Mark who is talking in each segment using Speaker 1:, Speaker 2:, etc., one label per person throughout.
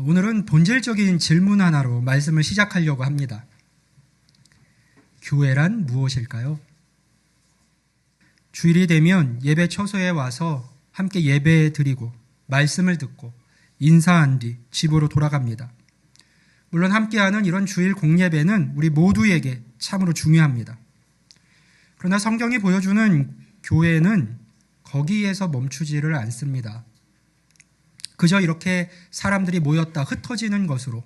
Speaker 1: 오늘은 본질적인 질문 하나로 말씀을 시작하려고 합니다. 교회란 무엇일까요? 주일이 되면 예배 처소에 와서 함께 예배 드리고 말씀을 듣고 인사한 뒤 집으로 돌아갑니다. 물론 함께하는 이런 주일 공예배는 우리 모두에게 참으로 중요합니다. 그러나 성경이 보여주는 교회는 거기에서 멈추지를 않습니다. 그저 이렇게 사람들이 모였다 흩어지는 것으로,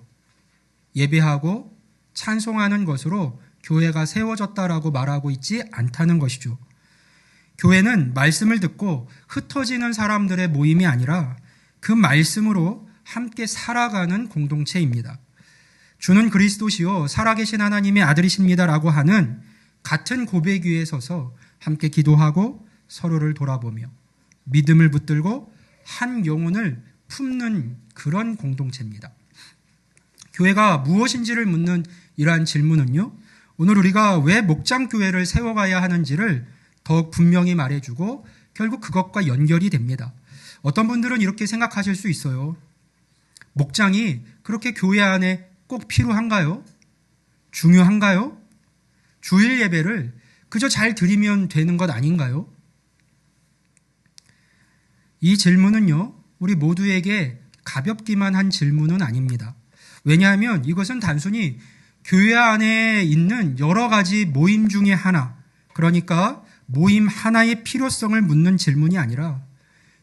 Speaker 1: 예배하고 찬송하는 것으로 교회가 세워졌다라고 말하고 있지 않다는 것이죠. 교회는 말씀을 듣고 흩어지는 사람들의 모임이 아니라 그 말씀으로 함께 살아가는 공동체입니다. 주는 그리스도시요 살아계신 하나님의 아들이십니다라고 하는 같은 고백 위에 서서 함께 기도하고 서로를 돌아보며 믿음을 붙들고 한 영혼을 품는 그런 공동체입니다. 교회가 무엇인지를 묻는 이러한 질문은요, 오늘 우리가 왜 목장교회를 세워가야 하는지를 더욱 분명히 말해주고 결국 그것과 연결이 됩니다. 어떤 분들은 이렇게 생각하실 수 있어요. 목장이 그렇게 교회 안에 꼭 필요한가요? 중요한가요? 주일 예배를 그저 잘 드리면 되는 것 아닌가요? 이 질문은요, 우리 모두에게 가볍기만 한 질문은 아닙니다. 왜냐하면 이것은 단순히 교회 안에 있는 여러 가지 모임 중에 하나, 그러니까 모임 하나의 필요성을 묻는 질문이 아니라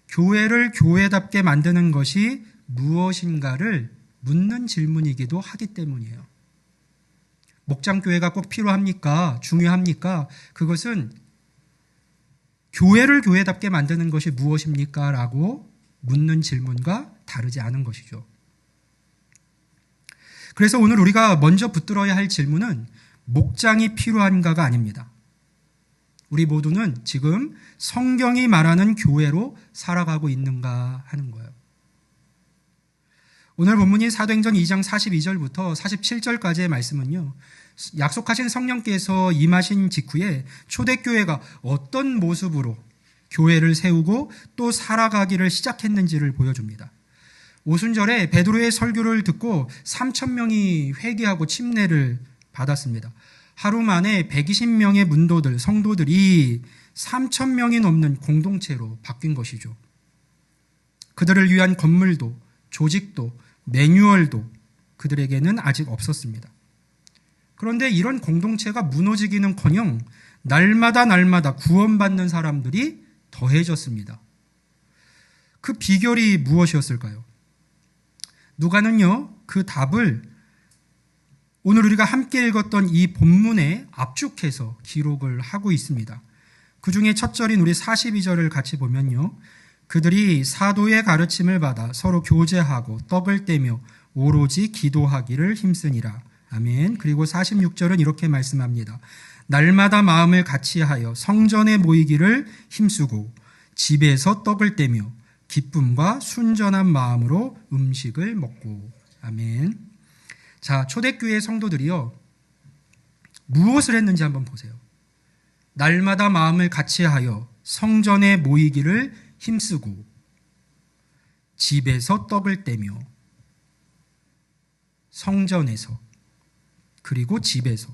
Speaker 1: 교회를 교회답게 만드는 것이 무엇인가를 묻는 질문이기도 하기 때문이에요. 목장교회가 꼭 필요합니까? 중요합니까? 그것은 교회를 교회답게 만드는 것이 무엇입니까? 라고 묻는 질문과 다르지 않은 것이죠. 그래서 오늘 우리가 먼저 붙들어야 할 질문은 목장이 필요한가가 아닙니다. 우리 모두는 지금 성경이 말하는 교회로 살아가고 있는가 하는 거예요. 오늘 본문인 사도행전 2장 42절부터 47절까지의 말씀은요, 약속하신 성령께서 임하신 직후에 초대교회가 어떤 모습으로 교회를 세우고 또 살아가기를 시작했는지를 보여줍니다. 오순절에 베드로의 설교를 듣고 3,000명이 회개하고 침례를 받았습니다. 하루 만에 120명의 문도들, 성도들이 3,000명이 넘는 공동체로 바뀐 것이죠. 그들을 위한 건물도, 조직도, 매뉴얼도 그들에게는 아직 없었습니다. 그런데 이런 공동체가 무너지기는커녕 날마다 구원받는 사람들이 더해졌습니다. 그 비결이 무엇이었을까요? 누가는요, 그 답을 오늘 우리가 함께 읽었던 이 본문에 압축해서 기록을 하고 있습니다. 그 중에 첫 절인 우리 42절을 같이 보면요, 그들이 사도의 가르침을 받아 서로 교제하고 떡을 떼며 오로지 기도하기를 힘쓰니라. 아멘. 그리고 46절은 이렇게 말씀합니다. 날마다 마음을 같이하여 성전에 모이기를 힘쓰고 집에서 떡을 떼며 기쁨과 순전한 마음으로 음식을 먹고. 아멘. 자, 초대교회 성도들이요, 무엇을 했는지 한번 보세요. 날마다 마음을 같이하여 성전에 모이기를 힘쓰고 집에서 떡을 떼며 성전에서 그리고 집에서,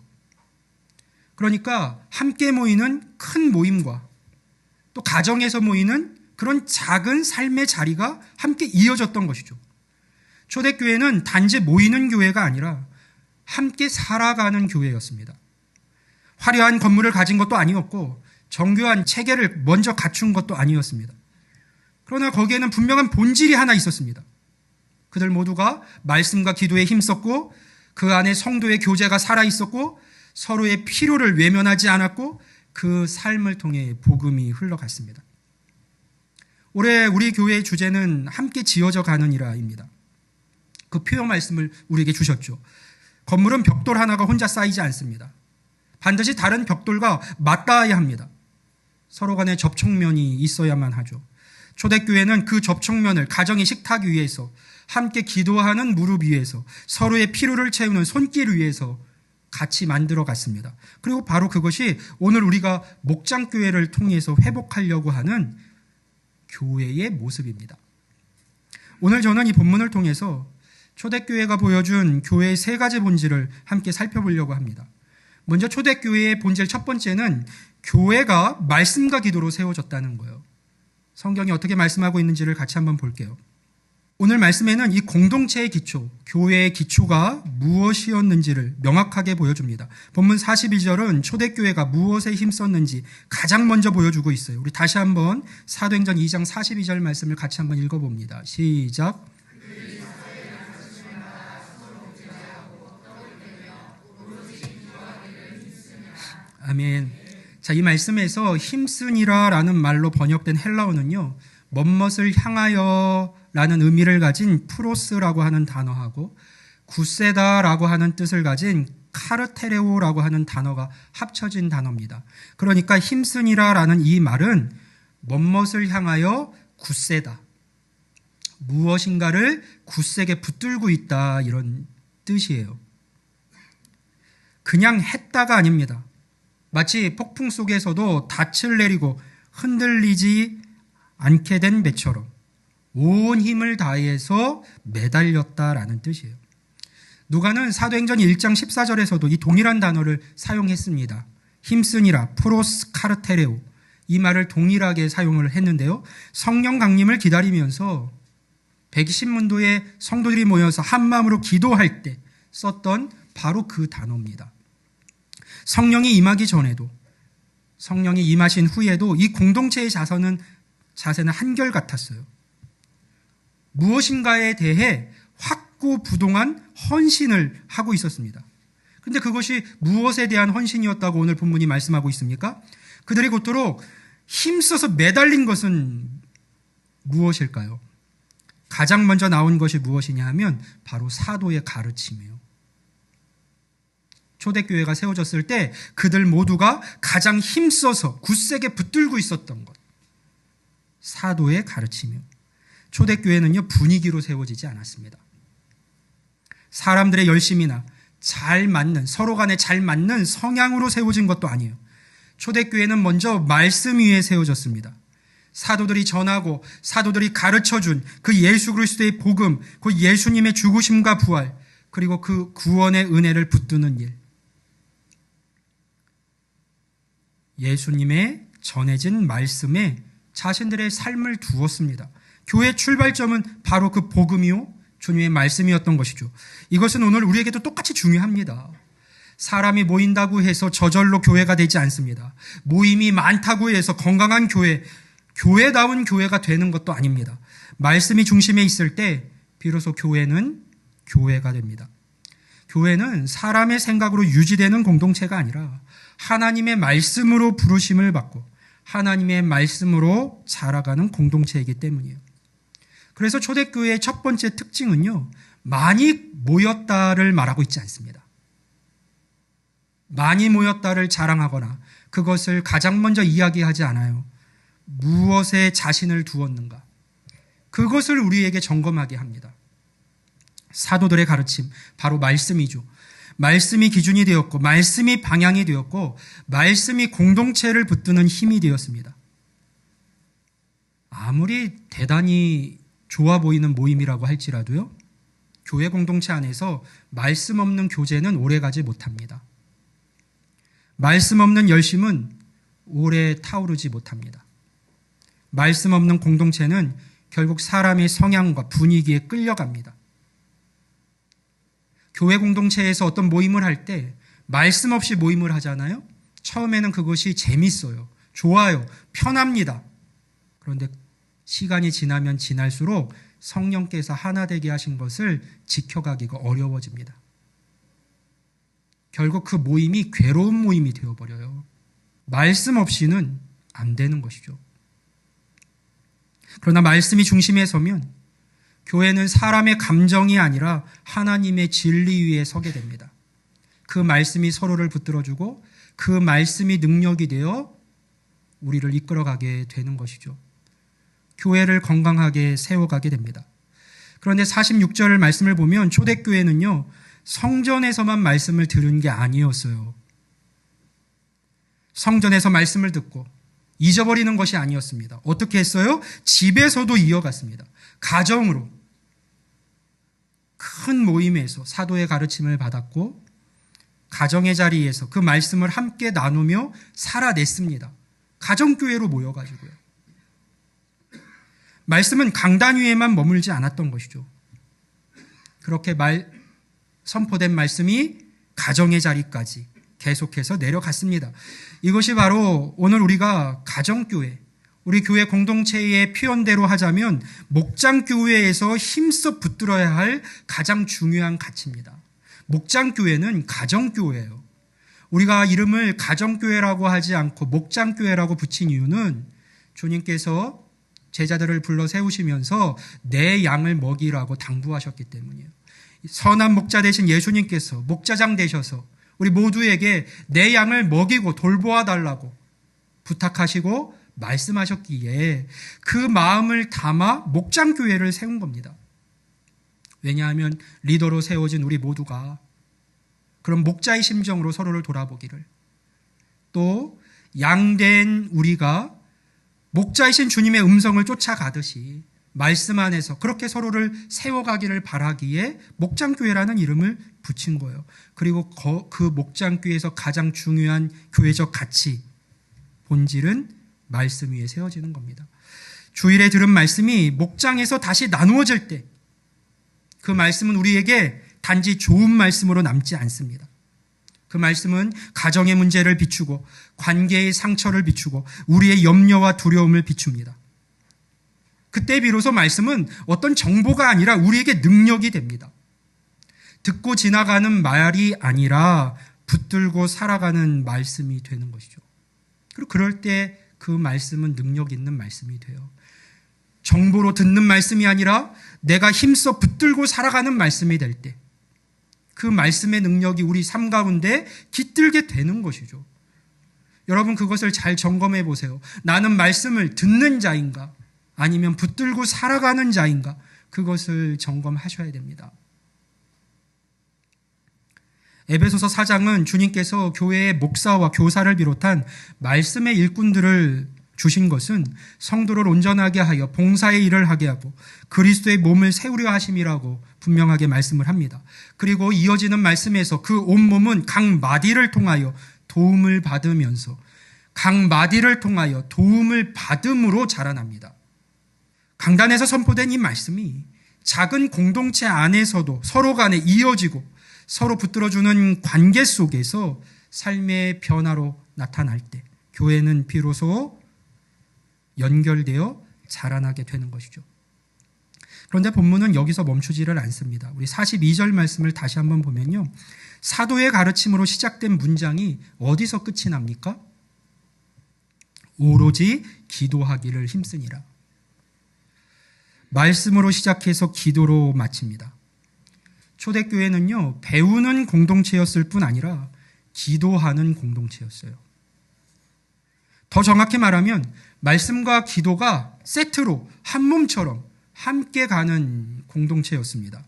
Speaker 1: 그러니까 함께 모이는 큰 모임과 또 가정에서 모이는 그런 작은 삶의 자리가 함께 이어졌던 것이죠. 초대교회는 단지 모이는 교회가 아니라 함께 살아가는 교회였습니다. 화려한 건물을 가진 것도 아니었고 정교한 체계를 먼저 갖춘 것도 아니었습니다. 그러나 거기에는 분명한 본질이 하나 있었습니다. 그들 모두가 말씀과 기도에 힘썼고 그 안에 성도의 교제가 살아있었고 서로의 필요를 외면하지 않았고 그 삶을 통해 복음이 흘러갔습니다. 올해 우리 교회의 주제는 함께 지어져 가느니라입니다. 그 표현 말씀을 우리에게 주셨죠. 건물은 벽돌 하나가 혼자 쌓이지 않습니다. 반드시 다른 벽돌과 맞닿아야 합니다. 서로 간의 접촉면이 있어야만 하죠. 초대교회는 그 접촉면을 가정의 식탁 위에서, 함께 기도하는 무릎 위에서, 서로의 필요를 채우는 손길 위에서 같이 만들어 갔습니다. 그리고 바로 그것이 오늘 우리가 목장교회를 통해서 회복하려고 하는 교회의 모습입니다. 오늘 저는 이 본문을 통해서 초대교회가 보여준 교회의 세 가지 본질을 함께 살펴보려고 합니다. 먼저 초대교회의 본질 첫 번째는 교회가 말씀과 기도로 세워졌다는 거예요. 성경이 어떻게 말씀하고 있는지를 같이 한번 볼게요. 오늘 말씀에는 이 공동체의 기초, 교회의 기초가 무엇이었는지를 명확하게 보여줍니다. 본문 42절은 초대교회가 무엇에 힘썼는지 가장 먼저 보여주고 있어요. 우리 다시 한번 사도행전 2장 42절 말씀을 같이 한번 읽어봅니다. 시작. 아멘. 자, 이 말씀에서 힘쓰니라라는 말로 번역된 헬라어는요, 멋멋을 향하여 라는 의미를 가진 프로스라고 하는 단어하고 굳세다라고 하는 뜻을 가진 카르테레오라고 하는 단어가 합쳐진 단어입니다. 그러니까 힘쓰니라라는 이 말은 멋멋을 향하여 굳세다, 무엇인가를 굳세게 붙들고 있다, 이런 뜻이에요. 그냥 했다가 아닙니다. 마치 폭풍 속에서도 닻을 내리고 흔들리지 않게 된 배처럼 온 힘을 다해서 매달렸다라는 뜻이에요. 누가는 사도행전 1장 14절에서도 이 동일한 단어를 사용했습니다. 힘쓰니라, 프로스 카르테레오, 이 말을 동일하게 사용을 했는데요. 성령 강림을 기다리면서 120문도의 성도들이 모여서 한마음으로 기도할 때 썼던 바로 그 단어입니다. 성령이 임하기 전에도, 성령이 임하신 후에도 이 공동체의 자세는 한결같았어요. 무엇인가에 대해 확고부동한 헌신을 하고 있었습니다. 그런데 그것이 무엇에 대한 헌신이었다고 오늘 본문이 말씀하고 있습니까? 그들이 곧도록 힘써서 매달린 것은 무엇일까요? 가장 먼저 나온 것이 무엇이냐 하면 바로 사도의 가르침이에요. 초대교회가 세워졌을 때 그들 모두가 가장 힘써서 굳세게 붙들고 있었던 것, 사도의 가르침이요. 초대교회는요, 분위기로 세워지지 않았습니다. 사람들의 열심이나 잘 맞는, 서로 간에 잘 맞는 성향으로 세워진 것도 아니에요. 초대교회는 먼저 말씀 위에 세워졌습니다. 사도들이 전하고 사도들이 가르쳐준 그 예수 그리스도의 복음, 그 예수님의 죽으심과 부활, 그리고 그 구원의 은혜를 붙드는 일, 예수님의 전해진 말씀에 자신들의 삶을 두었습니다. 교회의 출발점은 바로 그 복음이요, 주님의 말씀이었던 것이죠. 이것은 오늘 우리에게도 똑같이 중요합니다. 사람이 모인다고 해서 저절로 교회가 되지 않습니다. 모임이 많다고 해서 건강한 교회, 교회다운 교회가 되는 것도 아닙니다. 말씀이 중심에 있을 때 비로소 교회는 교회가 됩니다. 교회는 사람의 생각으로 유지되는 공동체가 아니라 하나님의 말씀으로 부르심을 받고 하나님의 말씀으로 자라가는 공동체이기 때문이에요. 그래서 초대교회의 첫 번째 특징은요, 많이 모였다를 말하고 있지 않습니다. 많이 모였다를 자랑하거나 그것을 가장 먼저 이야기하지 않아요. 무엇에 자신을 두었는가, 그것을 우리에게 점검하게 합니다. 사도들의 가르침, 바로 말씀이죠. 말씀이 기준이 되었고, 말씀이 방향이 되었고, 말씀이 공동체를 붙드는 힘이 되었습니다. 아무리 대단히 좋아 보이는 모임이라고 할지라도요, 교회 공동체 안에서 말씀 없는 교제는 오래가지 못합니다. 말씀 없는 열심은 오래 타오르지 못합니다. 말씀 없는 공동체는 결국 사람의 성향과 분위기에 끌려갑니다. 교회 공동체에서 어떤 모임을 할 때 말씀 없이 모임을 하잖아요. 처음에는 그것이 재밌어요. 좋아요. 편합니다. 그런데 시간이 지나면 지날수록 성령께서 하나 되게 하신 것을 지켜가기가 어려워집니다. 결국 그 모임이 괴로운 모임이 되어버려요. 말씀 없이는 안 되는 것이죠. 그러나 말씀이 중심에 서면 교회는 사람의 감정이 아니라 하나님의 진리 위에 서게 됩니다. 그 말씀이 서로를 붙들어주고 그 말씀이 능력이 되어 우리를 이끌어가게 되는 것이죠. 교회를 건강하게 세워가게 됩니다. 그런데 46절 말씀을 보면 초대교회는요, 성전에서만 말씀을 들은 게 아니었어요. 성전에서 말씀을 듣고 잊어버리는 것이 아니었습니다. 어떻게 했어요? 집에서도 이어갔습니다. 가정으로 큰 모임에서 사도의 가르침을 받았고 가정의 자리에서 그 말씀을 함께 나누며 살아냈습니다. 가정교회로 모여가지고요. 말씀은 강단 위에만 머물지 않았던 것이죠. 그렇게 선포된 말씀이 가정의 자리까지 계속해서 내려갔습니다. 이것이 바로 오늘 우리가 가정교회, 우리 교회 공동체의 표현대로 하자면 목장교회에서 힘써 붙들어야 할 가장 중요한 가치입니다. 목장교회는 가정교회예요. 우리가 이름을 가정교회라고 하지 않고 목장교회라고 붙인 이유는 주님께서 제자들을 불러 세우시면서 내 양을 먹이라고 당부하셨기 때문이에요. 선한 목자 되신 예수님께서 목자장 되셔서 우리 모두에게 내 양을 먹이고 돌보아 달라고 부탁하시고 말씀하셨기에 그 마음을 담아 목장교회를 세운 겁니다. 왜냐하면 리더로 세워진 우리 모두가 그런 목자의 심정으로 서로를 돌아보기를, 또 양된 우리가 목자이신 주님의 음성을 쫓아가듯이 말씀 안에서 그렇게 서로를 세워가기를 바라기에 목장교회라는 이름을 붙인 거예요. 그리고 그 목장교회에서 가장 중요한 교회적 가치, 본질은 말씀 위에 세워지는 겁니다. 주일에 들은 말씀이 목장에서 다시 나누어질 때 그 말씀은 우리에게 단지 좋은 말씀으로 남지 않습니다. 그 말씀은 가정의 문제를 비추고 관계의 상처를 비추고 우리의 염려와 두려움을 비춥니다. 그때 비로소 말씀은 어떤 정보가 아니라 우리에게 능력이 됩니다. 듣고 지나가는 말이 아니라 붙들고 살아가는 말씀이 되는 것이죠. 그리고 그럴 때 그 말씀은 능력 있는 말씀이 돼요. 정보로 듣는 말씀이 아니라 내가 힘써 붙들고 살아가는 말씀이 될 때 그 말씀의 능력이 우리 삶 가운데 깃들게 되는 것이죠. 여러분 그것을 잘 점검해 보세요. 나는 말씀을 듣는 자인가 아니면 붙들고 살아가는 자인가, 그것을 점검하셔야 됩니다. 에베소서 4장은 주님께서 교회의 목사와 교사를 비롯한 말씀의 일꾼들을 주신 것은 성도를 온전하게 하여 봉사의 일을 하게 하고 그리스도의 몸을 세우려 하심이라고 분명하게 말씀을 합니다. 그리고 이어지는 말씀에서 그 온몸은 각 마디를 통하여 도움을 받으면서 각 마디를 통하여 도움을 받음으로 자라납니다. 강단에서 선포된 이 말씀이 작은 공동체 안에서도 서로 간에 이어지고 서로 붙들어주는 관계 속에서 삶의 변화로 나타날 때 교회는 비로소 연결되어 자라나게 되는 것이죠. 그런데 본문은 여기서 멈추지를 않습니다. 우리 42절 말씀을 다시 한번 보면요. 사도의 가르침으로 시작된 문장이 어디서 끝이 납니까? 오로지 기도하기를 힘쓰니라. 말씀으로 시작해서 기도로 마칩니다. 초대교회는요, 배우는 공동체였을 뿐 아니라 기도하는 공동체였어요. 더 정확히 말하면 말씀과 기도가 세트로 한 몸처럼 함께 가는 공동체였습니다.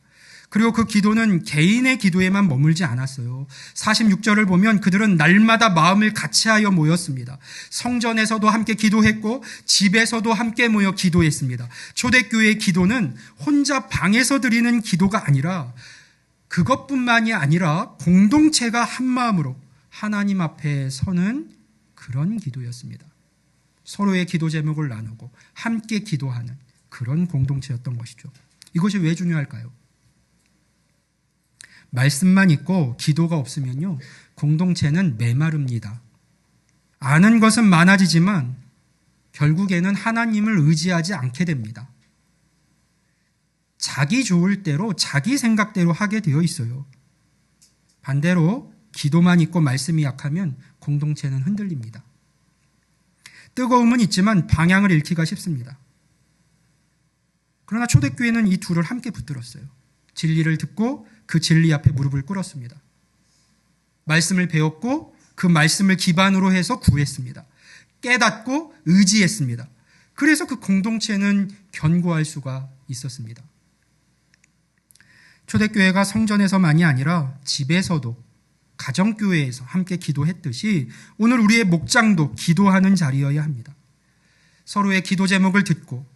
Speaker 1: 그리고 그 기도는 개인의 기도에만 머물지 않았어요. 46절을 보면 그들은 날마다 마음을 같이하여 모였습니다. 성전에서도 함께 기도했고 집에서도 함께 모여 기도했습니다. 초대교회의 기도는 혼자 방에서 드리는 기도가 아니라 그것뿐만이 아니라 공동체가 한 마음으로 하나님 앞에 서는 그런 기도였습니다. 서로의 기도 제목을 나누고 함께 기도하는 그런 공동체였던 것이죠. 이것이 왜 중요할까요? 말씀만 있고 기도가 없으면요, 공동체는 메마릅니다. 아는 것은 많아지지만 결국에는 하나님을 의지하지 않게 됩니다. 자기 좋을 대로 자기 생각대로 하게 되어 있어요. 반대로 기도만 있고 말씀이 약하면 공동체는 흔들립니다. 뜨거움은 있지만 방향을 잃기가 쉽습니다. 그러나 초대교회는 이 둘을 함께 붙들었어요. 진리를 듣고 그 진리 앞에 무릎을 꿇었습니다. 말씀을 배웠고 그 말씀을 기반으로 해서 구했습니다. 깨닫고 의지했습니다. 그래서 그 공동체는 견고할 수가 있었습니다. 초대교회가 성전에서만이 아니라 집에서도, 가정교회에서 함께 기도했듯이 오늘 우리의 목장도 기도하는 자리여야 합니다. 서로의 기도 제목을 듣고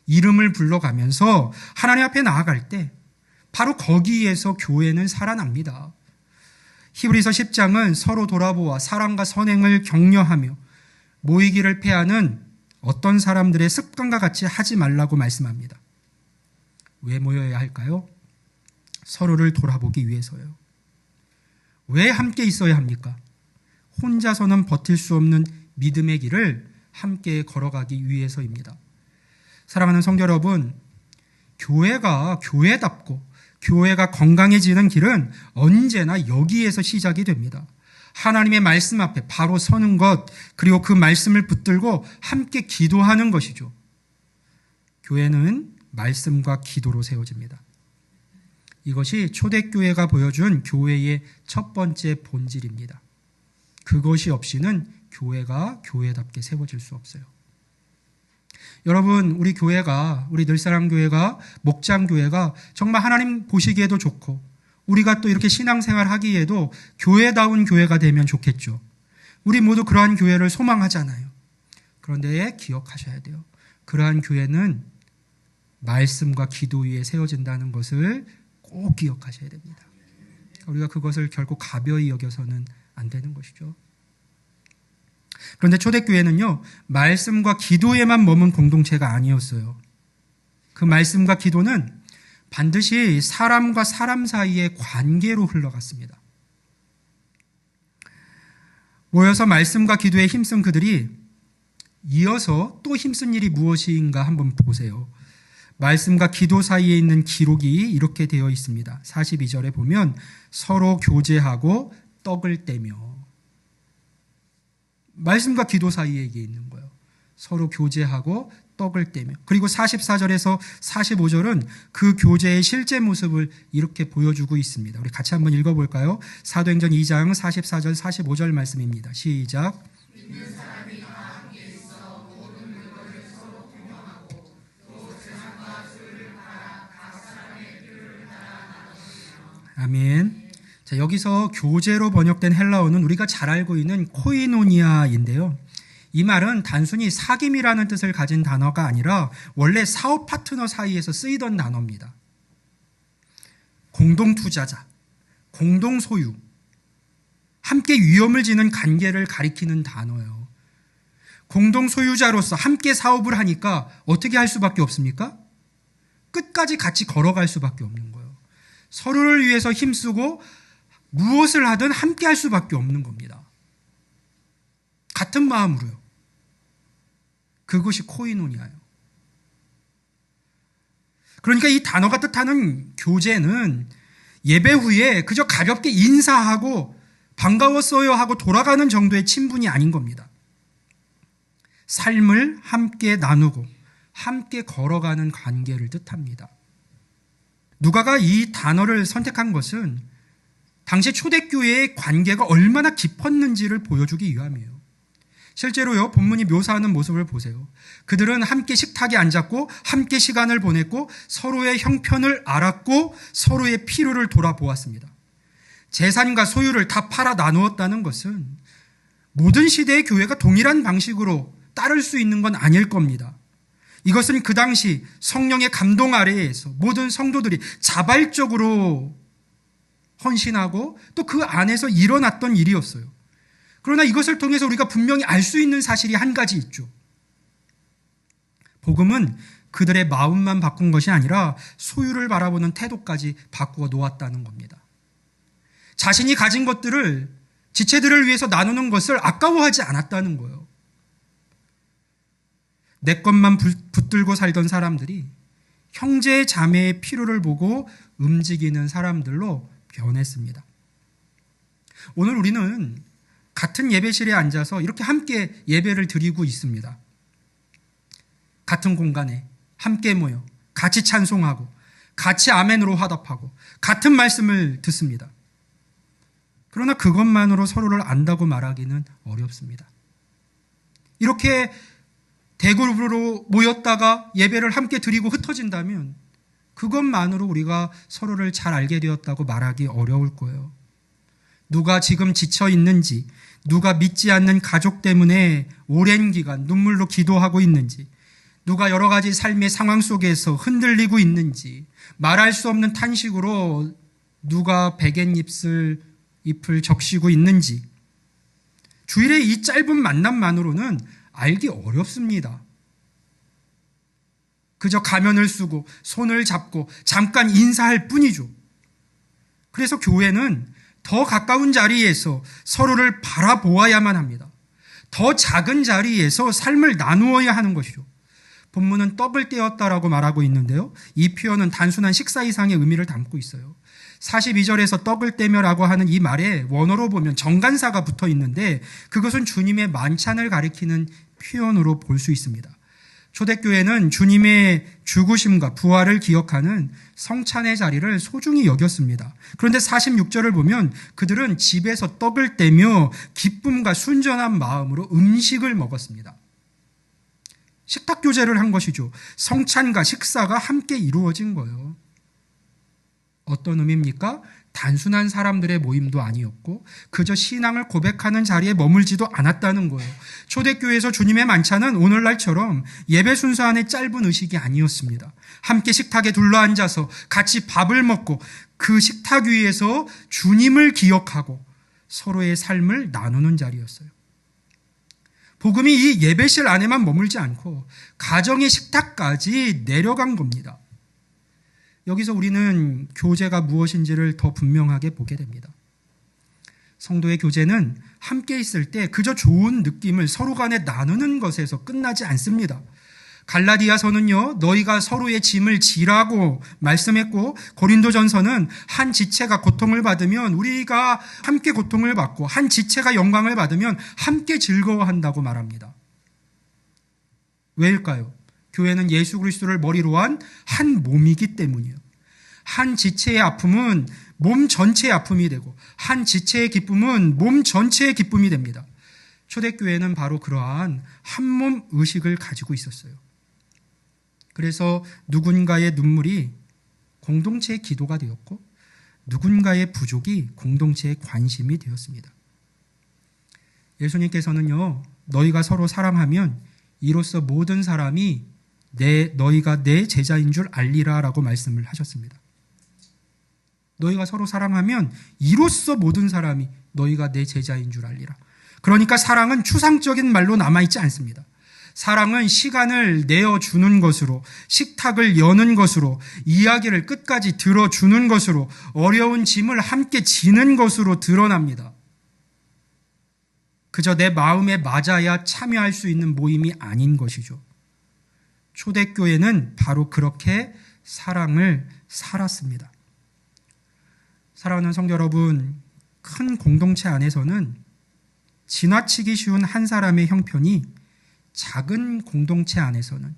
Speaker 1: 이름을 불러가면서 하나님 앞에 나아갈 때 바로 거기에서 교회는 살아납니다. 히브리서 10장은 서로 돌아보아 사랑과 선행을 격려하며 모이기를 패하는 어떤 사람들의 습관과 같이 하지 말라고 말씀합니다. 왜 모여야 할까요? 서로를 돌아보기 위해서요. 왜 함께 있어야 합니까? 혼자서는 버틸 수 없는 믿음의 길을 함께 걸어가기 위해서입니다. 사랑하는 성도 여러분, 교회가 교회답고 교회가 건강해지는 길은 언제나 여기에서 시작이 됩니다. 하나님의 말씀 앞에 바로 서는 것, 그리고 그 말씀을 붙들고 함께 기도하는 것이죠. 교회는 말씀과 기도로 세워집니다. 이것이 초대교회가 보여준 교회의 첫 번째 본질입니다. 그것이 없이는 교회가 교회답게 세워질 수 없어요. 여러분, 우리 교회가, 우리 늘사랑교회가, 목장교회가 정말 하나님 보시기에도 좋고 우리가 또 이렇게 신앙생활 하기에도 교회다운 교회가 되면 좋겠죠. 우리 모두 그러한 교회를 소망하잖아요. 그런데 기억하셔야 돼요. 그러한 교회는 말씀과 기도 위에 세워진다는 것을 꼭 기억하셔야 됩니다. 우리가 그것을 결코 가벼이 여겨서는 안 되는 것이죠. 그런데 초대교회는요, 말씀과 기도에만 머문 공동체가 아니었어요. 그 말씀과 기도는 반드시 사람과 사람 사이의 관계로 흘러갔습니다. 모여서 말씀과 기도에 힘쓴 그들이 이어서 또 힘쓴 일이 무엇인가 한번 보세요. 말씀과 기도 사이에 있는 기록이 이렇게 되어 있습니다. 42절에 보면 서로 교제하고 떡을 떼며, 말씀과 기도 사이에 이게 있는 거예요. 서로 교제하고 떡을 떼며. 그리고 44절에서 45절은 그 교제의 실제 모습을 이렇게 보여주고 있습니다. 우리 같이 한번 읽어볼까요? 사도행전 2장 44절 45절 말씀입니다. 시작. 아멘. 자, 여기서 교제로 번역된 헬라어는 우리가 잘 알고 있는 코이노니아인데요. 이 말은 단순히 사귐이라는 뜻을 가진 단어가 아니라 원래 사업 파트너 사이에서 쓰이던 단어입니다. 공동 투자자, 공동 소유, 함께 위험을 지는 관계를 가리키는 단어예요. 공동 소유자로서 함께 사업을 하니까 어떻게 할 수밖에 없습니까? 끝까지 같이 걸어갈 수밖에 없는 거예요. 서로를 위해서 힘쓰고 무엇을 하든 함께 할 수밖에 없는 겁니다. 같은 마음으로요. 그것이 코이노니아예요. 그러니까 이 단어가 뜻하는 교제는 예배 후에 그저 가볍게 인사하고 반가웠어요 하고 돌아가는 정도의 친분이 아닌 겁니다. 삶을 함께 나누고 함께 걸어가는 관계를 뜻합니다. 누가가 이 단어를 선택한 것은 당시 초대교회의 관계가 얼마나 깊었는지를 보여주기 위함이에요. 실제로요, 본문이 묘사하는 모습을 보세요. 그들은 함께 식탁에 앉았고 함께 시간을 보냈고 서로의 형편을 알았고 서로의 필요를 돌아보았습니다. 재산과 소유를 다 팔아 나누었다는 것은 모든 시대의 교회가 동일한 방식으로 따를 수 있는 건 아닐 겁니다. 이것은 그 당시 성령의 감동 아래에서 모든 성도들이 자발적으로 헌신하고 또 그 안에서 일어났던 일이었어요. 그러나 이것을 통해서 우리가 분명히 알 수 있는 사실이 한 가지 있죠. 복음은 그들의 마음만 바꾼 것이 아니라 소유를 바라보는 태도까지 바꾸어 놓았다는 겁니다. 자신이 가진 것들을 지체들을 위해서 나누는 것을 아까워하지 않았다는 거예요. 내 것만 붙들고 살던 사람들이 형제 자매의 필요를 보고 움직이는 사람들로 변했습니다. 오늘 우리는 같은 예배실에 앉아서 이렇게 함께 예배를 드리고 있습니다. 같은 공간에 함께 모여 같이 찬송하고 같이 아멘으로 화답하고 같은 말씀을 듣습니다. 그러나 그것만으로 서로를 안다고 말하기는 어렵습니다. 이렇게 대그룹으로 모였다가 예배를 함께 드리고 흩어진다면 그것만으로 우리가 서로를 잘 알게 되었다고 말하기 어려울 거예요. 누가 지금 지쳐 있는지, 누가 믿지 않는 가족 때문에 오랜 기간 눈물로 기도하고 있는지, 누가 여러 가지 삶의 상황 속에서 흔들리고 있는지, 말할 수 없는 탄식으로 누가 베갯잎을 적시고 있는지, 주일의 이 짧은 만남만으로는 알기 어렵습니다. 그저 가면을 쓰고 손을 잡고 잠깐 인사할 뿐이죠. 그래서 교회는 더 가까운 자리에서 서로를 바라보아야만 합니다. 더 작은 자리에서 삶을 나누어야 하는 것이죠. 본문은 떡을 떼었다라고 말하고 있는데요. 이 표현은 단순한 식사 이상의 의미를 담고 있어요. 42절에서 떡을 떼며라고 하는 이 말에 원어로 보면 정간사가 붙어 있는데 그것은 주님의 만찬을 가리키는 표현으로 볼 수 있습니다. 초대교회는 주님의 죽으심과 부활을 기억하는 성찬의 자리를 소중히 여겼습니다. 그런데 46절을 보면 그들은 집에서 떡을 떼며 기쁨과 순전한 마음으로 음식을 먹었습니다. 식탁 교제를 한 것이죠. 성찬과 식사가 함께 이루어진 거예요. 어떤 의미입니까? 단순한 사람들의 모임도 아니었고 그저 신앙을 고백하는 자리에 머물지도 않았다는 거예요. 초대교회에서 주님의 만찬은 오늘날처럼 예배 순서 안에 짧은 의식이 아니었습니다. 함께 식탁에 둘러앉아서 같이 밥을 먹고 그 식탁 위에서 주님을 기억하고 서로의 삶을 나누는 자리였어요. 복음이 이 예배실 안에만 머물지 않고 가정의 식탁까지 내려간 겁니다. 여기서 우리는 교제가 무엇인지를 더 분명하게 보게 됩니다. 성도의 교제는 함께 있을 때 그저 좋은 느낌을 서로 간에 나누는 것에서 끝나지 않습니다. 갈라디아서는요, 너희가 서로의 짐을 지라고 말씀했고, 고린도전서는 한 지체가 고통을 받으면 우리가 함께 고통을 받고 한 지체가 영광을 받으면 함께 즐거워한다고 말합니다. 왜일까요? 교회는 예수 그리스도를 머리로 한 한 몸이기 때문이에요. 한 지체의 아픔은 몸 전체의 아픔이 되고 한 지체의 기쁨은 몸 전체의 기쁨이 됩니다. 초대교회는 바로 그러한 한몸 의식을 가지고 있었어요. 그래서 누군가의 눈물이 공동체의 기도가 되었고 누군가의 부족이 공동체의 관심이 되었습니다. 예수님께서는요, 너희가 서로 사랑하면 이로써 모든 사람이 너희가 내 제자인 줄 알리라 라고 말씀을 하셨습니다. 너희가 서로 사랑하면 이로써 모든 사람이 너희가 내 제자인 줄 알리라. 그러니까 사랑은 추상적인 말로 남아있지 않습니다. 사랑은 시간을 내어주는 것으로, 식탁을 여는 것으로, 이야기를 끝까지 들어주는 것으로, 어려운 짐을 함께 지는 것으로 드러납니다. 그저 내 마음에 맞아야 참여할 수 있는 모임이 아닌 것이죠. 초대교회는 바로 그렇게 사랑을 살았습니다. 사랑하는 성도 여러분, 큰 공동체 안에서는 지나치기 쉬운 한 사람의 형편이 작은 공동체 안에서는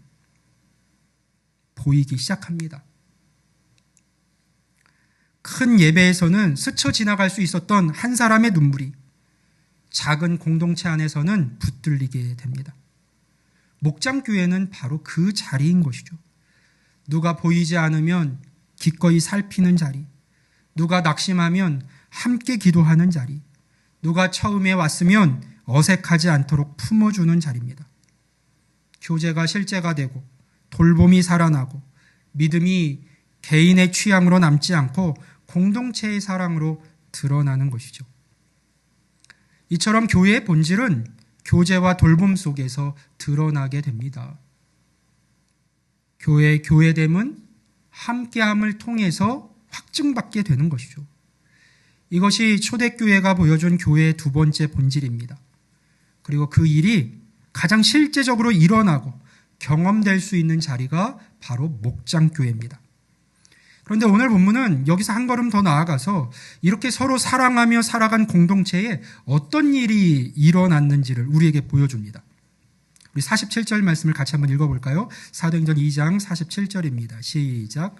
Speaker 1: 보이기 시작합니다. 큰 예배에서는 스쳐 지나갈 수 있었던 한 사람의 눈물이 작은 공동체 안에서는 붙들리게 됩니다. 목장교회는 바로 그 자리인 것이죠. 누가 보이지 않으면 기꺼이 살피는 자리, 누가 낙심하면 함께 기도하는 자리, 누가 처음에 왔으면 어색하지 않도록 품어주는 자리입니다. 교제가 실제가 되고 돌봄이 살아나고 믿음이 개인의 취향으로 남지 않고 공동체의 사랑으로 드러나는 것이죠. 이처럼 교회의 본질은 교제와 돌봄 속에서 드러나게 됩니다. 교회됨은 함께함을 통해서 확증받게 되는 것이죠. 이것이 초대교회가 보여준 교회의 두 번째 본질입니다. 그리고 그 일이 가장 실제적으로 일어나고 경험될 수 있는 자리가 바로 목장교회입니다. 그런데 오늘 본문은 여기서 한 걸음 더 나아가서 이렇게 서로 사랑하며 살아간 공동체에 어떤 일이 일어났는지를 우리에게 보여줍니다. 우리 47절 말씀을 같이 한번 읽어볼까요? 사도행전 2장 47절입니다. 시작.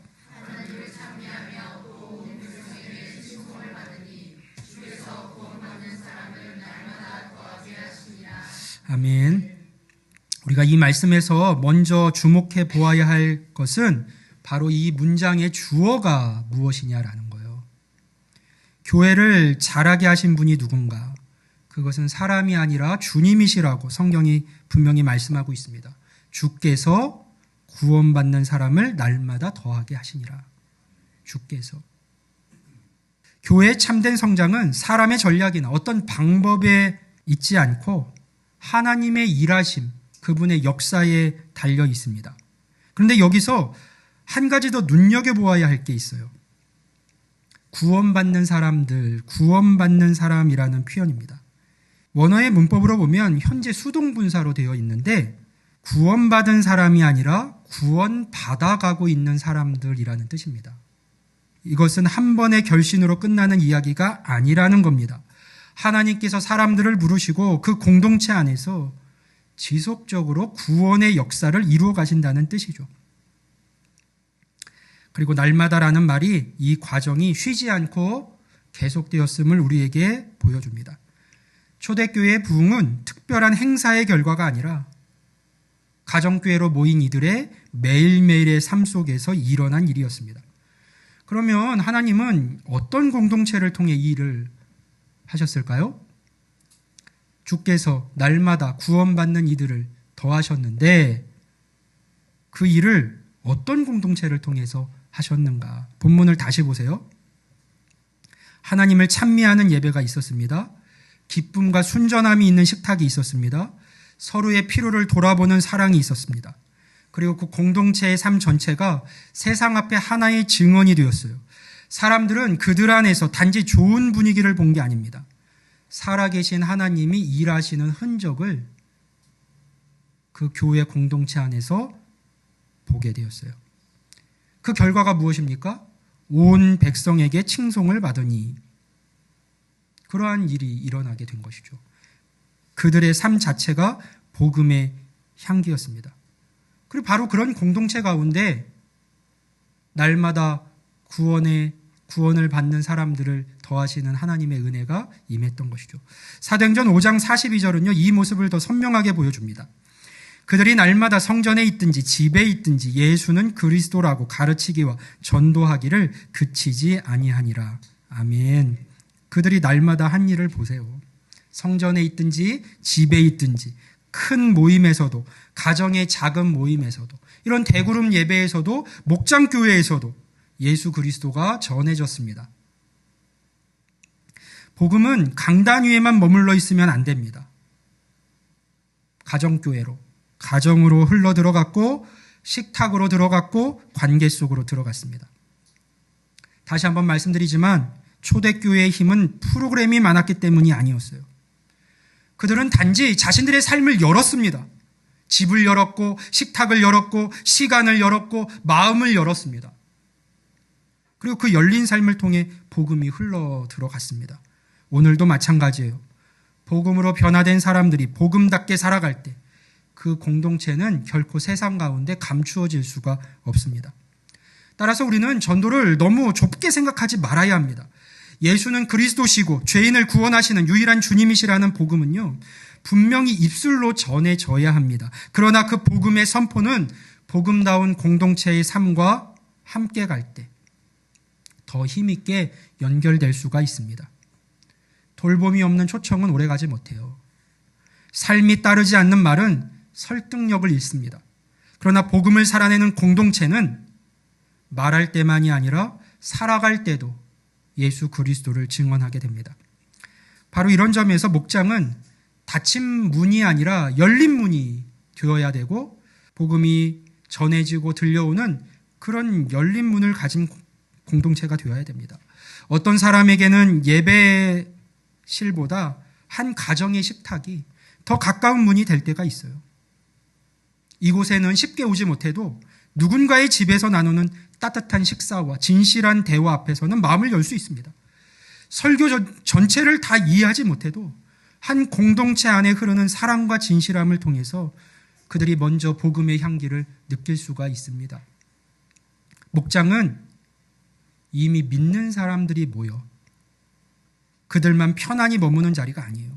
Speaker 1: 아멘. 우리가 이 말씀에서 먼저 주목해 보아야 할 것은 바로 이 문장의 주어가 무엇이냐라는 거예요. 교회를 자라게 하신 분이 누군가? 그것은 사람이 아니라 주님이시라고 성경이 분명히 말씀하고 있습니다. 주께서 구원받는 사람을 날마다 더하게 하시니라. 주께서. 교회의 참된 성장은 사람의 전략이나 어떤 방법에 있지 않고 하나님의 일하심, 그분의 역사에 달려 있습니다. 그런데 여기서 한 가지 더 눈여겨보아야 할 게 있어요. 구원받는 사람들, 구원받는 사람이라는 표현입니다. 원어의 문법으로 보면 현재 수동분사로 되어 있는데 구원받은 사람이 아니라 구원받아가고 있는 사람들이라는 뜻입니다. 이것은 한 번의 결신으로 끝나는 이야기가 아니라는 겁니다. 하나님께서 사람들을 부르시고 그 공동체 안에서 지속적으로 구원의 역사를 이루어 가신다는 뜻이죠. 그리고 날마다라는 말이 이 과정이 쉬지 않고 계속되었음을 우리에게 보여줍니다. 초대교회의 부흥은 특별한 행사의 결과가 아니라 가정교회로 모인 이들의 매일매일의 삶 속에서 일어난 일이었습니다. 그러면 하나님은 어떤 공동체를 통해 이 일을 하셨을까요? 주께서 날마다 구원받는 이들을 더하셨는데 그 일을 어떤 공동체를 통해서 하셨는가? 본문을 다시 보세요. 하나님을 찬미하는 예배가 있었습니다. 기쁨과 순전함이 있는 식탁이 있었습니다. 서로의 필요를 돌아보는 사랑이 있었습니다. 그리고 그 공동체의 삶 전체가 세상 앞에 하나의 증언이 되었어요. 사람들은 그들 안에서 단지 좋은 분위기를 본 게 아닙니다. 살아계신 하나님이 일하시는 흔적을 그 교회 공동체 안에서 보게 되었어요. 그 결과가 무엇입니까? 온 백성에게 칭송을 받으니 그러한 일이 일어나게 된 것이죠. 그들의 삶 자체가 복음의 향기였습니다. 그리고 바로 그런 공동체 가운데 날마다 구원을 받는 사람들을 더하시는 하나님의 은혜가 임했던 것이죠. 사도행전 5장 42절은요, 이 모습을 더 선명하게 보여줍니다. 그들이 날마다 성전에 있든지 집에 있든지 예수는 그리스도라고 가르치기와 전도하기를 그치지 아니하니라. 아멘. 그들이 날마다 한 일을 보세요. 성전에 있든지 집에 있든지 큰 모임에서도 가정의 작은 모임에서도 이런 대그룹 예배에서도 목장교회에서도 예수 그리스도가 전해졌습니다. 복음은 강단 위에만 머물러 있으면 안 됩니다. 가정교회로, 가정으로 흘러 들어갔고 식탁으로 들어갔고 관계 속으로 들어갔습니다. 다시 한번 말씀드리지만 초대교회의 힘은 프로그램이 많았기 때문이 아니었어요. 그들은 단지 자신들의 삶을 열었습니다. 집을 열었고 식탁을 열었고 시간을 열었고 마음을 열었습니다. 그리고 그 열린 삶을 통해 복음이 흘러 들어갔습니다. 오늘도 마찬가지예요. 복음으로 변화된 사람들이 복음답게 살아갈 때 그 공동체는 결코 세상 가운데 감추어질 수가 없습니다. 따라서 우리는 전도를 너무 좁게 생각하지 말아야 합니다. 예수는 그리스도시고 죄인을 구원하시는 유일한 주님이시라는 복음은요, 분명히 입술로 전해져야 합니다. 그러나 그 복음의 선포는 복음다운 공동체의 삶과 함께 갈 때 더 힘있게 연결될 수가 있습니다. 돌봄이 없는 초청은 오래가지 못해요. 삶이 따르지 않는 말은 설득력을 잃습니다. 그러나 복음을 살아내는 공동체는 말할 때만이 아니라 살아갈 때도 예수 그리스도를 증언하게 됩니다. 바로 이런 점에서 목장은 닫힌 문이 아니라 열린 문이 되어야 되고 복음이 전해지고 들려오는 그런 열린 문을 가진 공동체가 되어야 됩니다. 어떤 사람에게는 예배실보다 한 가정의 식탁이 더 가까운 문이 될 때가 있어요. 이곳에는 쉽게 오지 못해도 누군가의 집에서 나누는 따뜻한 식사와 진실한 대화 앞에서는 마음을 열 수 있습니다. 설교 전체를 다 이해하지 못해도 한 공동체 안에 흐르는 사랑과 진실함을 통해서 그들이 먼저 복음의 향기를 느낄 수가 있습니다. 목장은 이미 믿는 사람들이 모여 그들만 편안히 머무는 자리가 아니에요.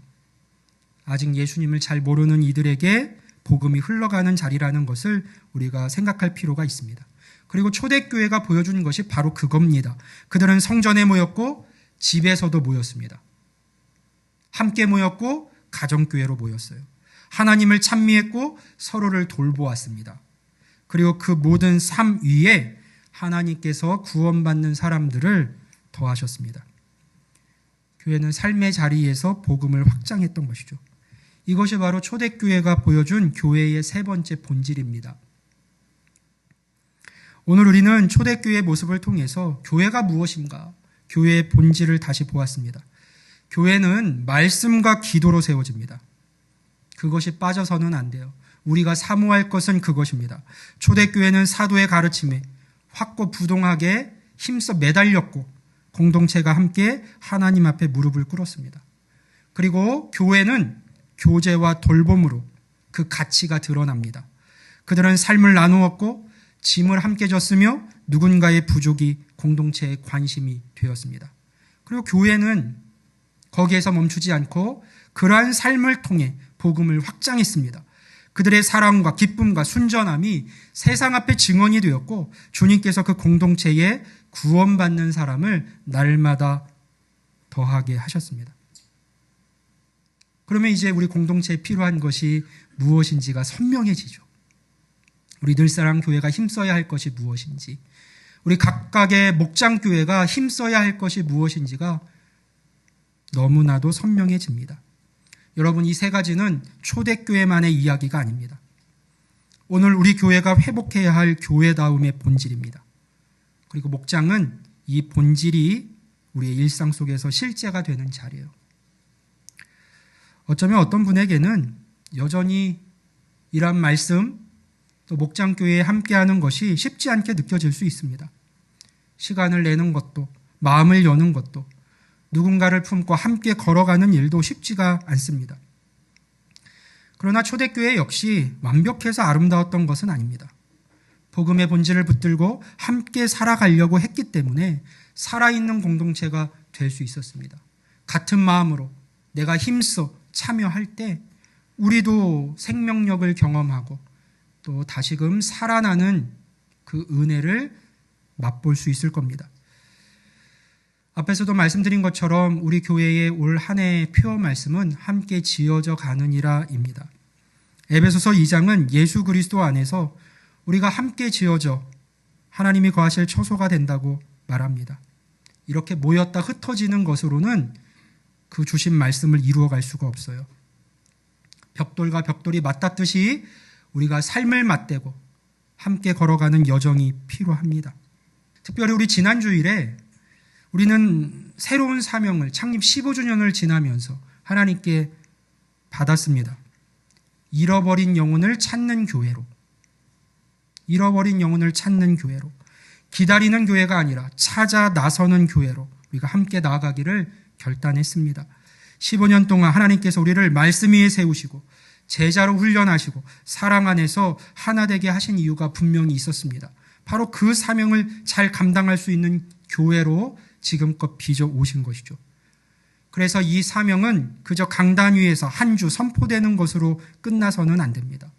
Speaker 1: 아직 예수님을 잘 모르는 이들에게 복음이 흘러가는 자리라는 것을 우리가 생각할 필요가 있습니다. 그리고 초대교회가 보여준 것이 바로 그겁니다. 그들은 성전에 모였고 집에서도 모였습니다. 함께 모였고 가정교회로 모였어요. 하나님을 찬미했고 서로를 돌보았습니다. 그리고 그 모든 삶 위에 하나님께서 구원받는 사람들을 더하셨습니다. 교회는 삶의 자리에서 복음을 확장했던 것이죠. 이것이 바로 초대교회가 보여준 교회의 세 번째 본질입니다. 오늘 우리는 초대교회의 모습을 통해서 교회가 무엇인가, 교회의 본질을 다시 보았습니다. 교회는 말씀과 기도로 세워집니다. 그것이 빠져서는 안 돼요. 우리가 사모할 것은 그것입니다. 초대교회는 사도의 가르침에 확고부동하게 힘써 매달렸고 공동체가 함께 하나님 앞에 무릎을 꿇었습니다. 그리고 교회는 교제와 돌봄으로 그 가치가 드러납니다. 그들은 삶을 나누었고 짐을 함께 졌으며 누군가의 부족이 공동체의 관심이 되었습니다. 그리고 교회는 거기에서 멈추지 않고 그러한 삶을 통해 복음을 확장했습니다. 그들의 사랑과 기쁨과 순전함이 세상 앞에 증언이 되었고 주님께서 그 공동체에 구원받는 사람을 날마다 더하게 하셨습니다. 그러면 이제 우리 공동체에 필요한 것이 무엇인지가 선명해지죠. 우리 늘사랑 교회가 힘써야 할 것이 무엇인지, 우리 각각의 목장교회가 힘써야 할 것이 무엇인지가 너무나도 선명해집니다. 여러분, 이 세 가지는 초대교회만의 이야기가 아닙니다. 오늘 우리 교회가 회복해야 할 교회다움의 본질입니다. 그리고 목장은 이 본질이 우리의 일상 속에서 실제가 되는 자리예요. 어쩌면 어떤 분에게는 여전히 이런 말씀, 또 목장교회에 함께하는 것이 쉽지 않게 느껴질 수 있습니다. 시간을 내는 것도, 마음을 여는 것도, 누군가를 품고 함께 걸어가는 일도 쉽지가 않습니다. 그러나 초대교회 역시 완벽해서 아름다웠던 것은 아닙니다. 복음의 본질을 붙들고 함께 살아가려고 했기 때문에 살아있는 공동체가 될 수 있었습니다. 같은 마음으로 내가 힘써 참여할 때 우리도 생명력을 경험하고 또 다시금 살아나는 그 은혜를 맛볼 수 있을 겁니다. 앞에서도 말씀드린 것처럼 우리 교회의 올 한 해의 표어 말씀은 함께 지어져 가느니라입니다. 에베소서 2장은 예수 그리스도 안에서 우리가 함께 지어져 하나님이 거하실 처소가 된다고 말합니다. 이렇게 모였다 흩어지는 것으로는 그 주신 말씀을 이루어갈 수가 없어요. 벽돌과 벽돌이 맞닿듯이 우리가 삶을 맞대고 함께 걸어가는 여정이 필요합니다. 특별히 우리 지난 주일에 우리는 새로운 사명을 창립 15주년을 지나면서 하나님께 받았습니다. 잃어버린 영혼을 찾는 교회로. 잃어버린 영혼을 찾는 교회로. 기다리는 교회가 아니라 찾아 나서는 교회로 우리가 함께 나아가기를 결단했습니다. 15년 동안 하나님께서 우리를 말씀 위에 세우시고 제자로 훈련하시고 사랑 안에서 하나 되게 하신 이유가 분명히 있었습니다. 바로 그 사명을 잘 감당할 수 있는 교회로 지금껏 빚어 오신 것이죠. 그래서 이 사명은 그저 강단 위에서 한 주 선포되는 것으로 끝나서는 안 됩니다.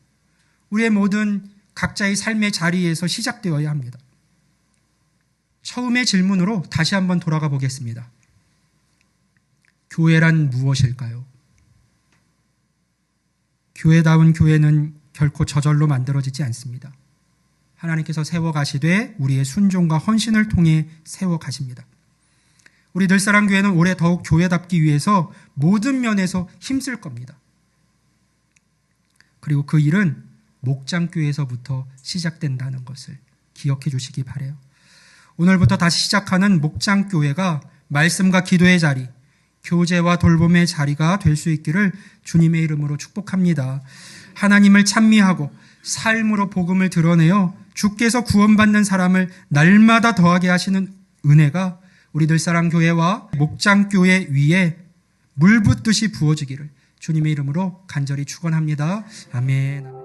Speaker 1: 우리의 모든 각자의 삶의 자리에서 시작되어야 합니다. 처음의 질문으로 다시 한번 돌아가 보겠습니다. 교회란 무엇일까요? 교회다운 교회는 결코 저절로 만들어지지 않습니다. 하나님께서 세워가시되 우리의 순종과 헌신을 통해 세워가십니다. 우리 늘사랑 교회는 올해 더욱 교회답기 위해서 모든 면에서 힘쓸 겁니다. 그리고 그 일은 목장교회에서부터 시작된다는 것을 기억해 주시기 바라요. 오늘부터 다시 시작하는 목장교회가 말씀과 기도의 자리, 교제와 돌봄의 자리가 될 수 있기를 주님의 이름으로 축복합니다. 하나님을 찬미하고 삶으로 복음을 드러내어 주께서 구원받는 사람을 날마다 더하게 하시는 은혜가 우리 늘사랑 교회와 목장교회 위에 물 붓듯이 부어지기를 주님의 이름으로 간절히 축원합니다. 아멘.